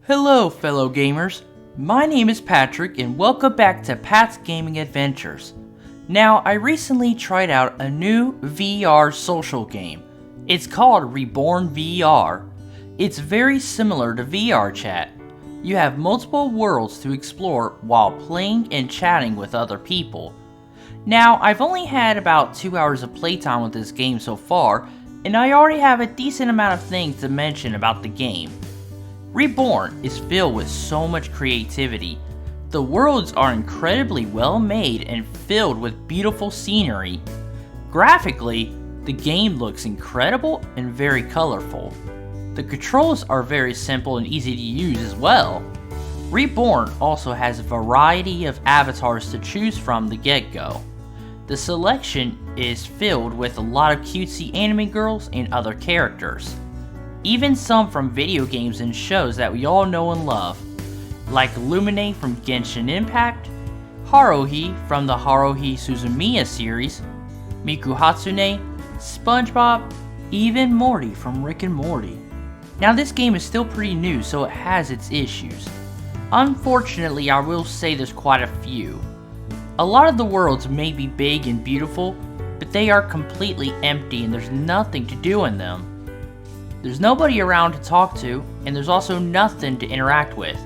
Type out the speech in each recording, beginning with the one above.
Hello fellow gamers, my name is Patrick and welcome back to Pat's Gaming Adventures. Now I recently tried out a new VR social game. It's called Reborn VR. It's very similar to VR chat. You have multiple worlds to explore while playing and chatting with other people. Now I've only had about 2 hours of playtime with this game so far, and I already have a decent amount of things to mention about the game. Reborn is filled with so much creativity. The worlds are incredibly well made and filled with beautiful scenery. Graphically, the game looks incredible and very colorful. The controls are very simple and easy to use as well. Reborn also has a variety of avatars to choose from the get-go. The selection is filled with a lot of cutesy anime girls and other characters. Even some from video games and shows that we all know and love, like Lumine from Genshin Impact, Haruhi from the Haruhi Suzumiya series, Miku Hatsune, SpongeBob, even Morty from Rick and Morty. Now this game is still pretty new, so it has its issues. Unfortunately, I will say there's quite a few. A lot of the worlds may be big and beautiful, but they are completely empty and there's nothing to do in them. There's nobody around to talk to, and there's also nothing to interact with.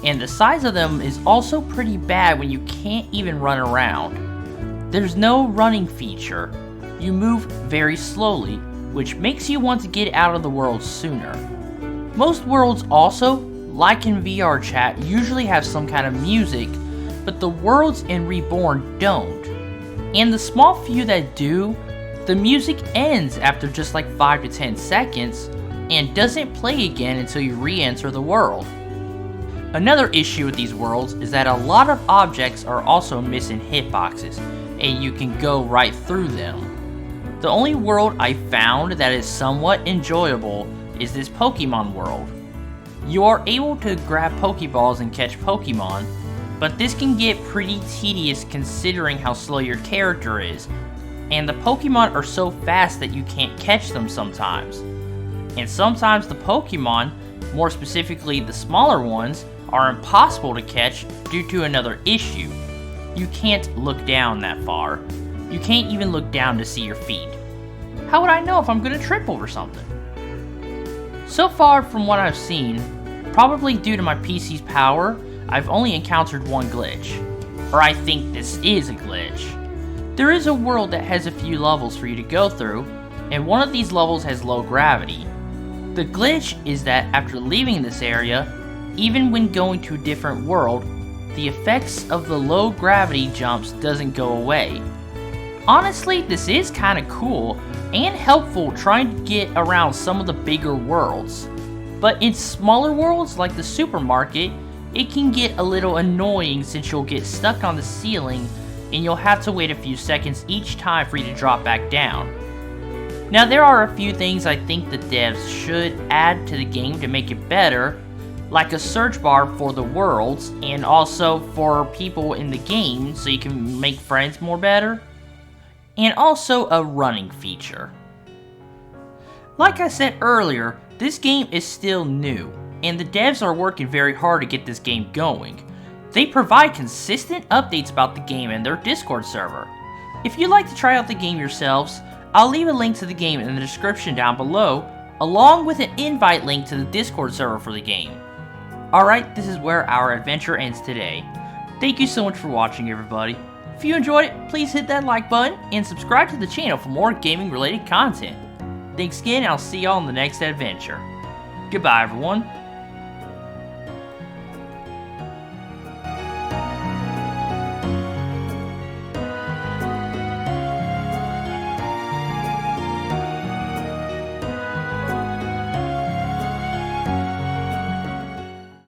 And the size of them is also pretty bad when you can't even run around. There's no running feature. You move very slowly, which makes you want to get out of the world sooner. Most worlds also, like in VR chat, usually have some kind of music, but the worlds in Reborn don't. And the small few that do, the music ends after just like 5 to 10 seconds and doesn't play again until you re-enter the world. Another issue with these worlds is that a lot of objects are also missing hitboxes and you can go right through them. The only world I found that is somewhat enjoyable is this Pokemon world. You are able to grab Pokeballs and catch Pokemon, but this can get pretty tedious considering how slow your character is. And the Pokemon are so fast that you can't catch them sometimes. And sometimes the Pokemon, more specifically the smaller ones, are impossible to catch due to another issue. You can't look down that far. You can't even look down to see your feet. How would I know if I'm gonna trip over something? So far from what I've seen, probably due to my PC's power, I've only encountered one glitch. Or I think this is a glitch. There is a world that has a few levels for you to go through, and one of these levels has low gravity. The glitch is that after leaving this area, even when going to a different world, the effects of the low gravity jumps doesn't go away. Honestly, this is kinda cool and helpful trying to get around some of the bigger worlds. But in smaller worlds like the supermarket, it can get a little annoying since you'll get stuck on the ceiling and you'll have to wait a few seconds each time for you to drop back down. Now there are a few things I think the devs should add to the game to make it better, like a search bar for the worlds and also for people in the game so you can make friends more better, and also a running feature. Like I said earlier, this game is still new, and the devs are working very hard to get this game going. They provide consistent updates about the game in their Discord server. If you'd like to try out the game yourselves, I'll leave a link to the game in the description down below, along with an invite link to the Discord server for the game. Alright, this is where our adventure ends today. Thank you so much for watching, everybody. If you enjoyed it, please hit that like button and subscribe to the channel for more gaming related content. Thanks again, and I'll see y'all in the next adventure. Goodbye, everyone.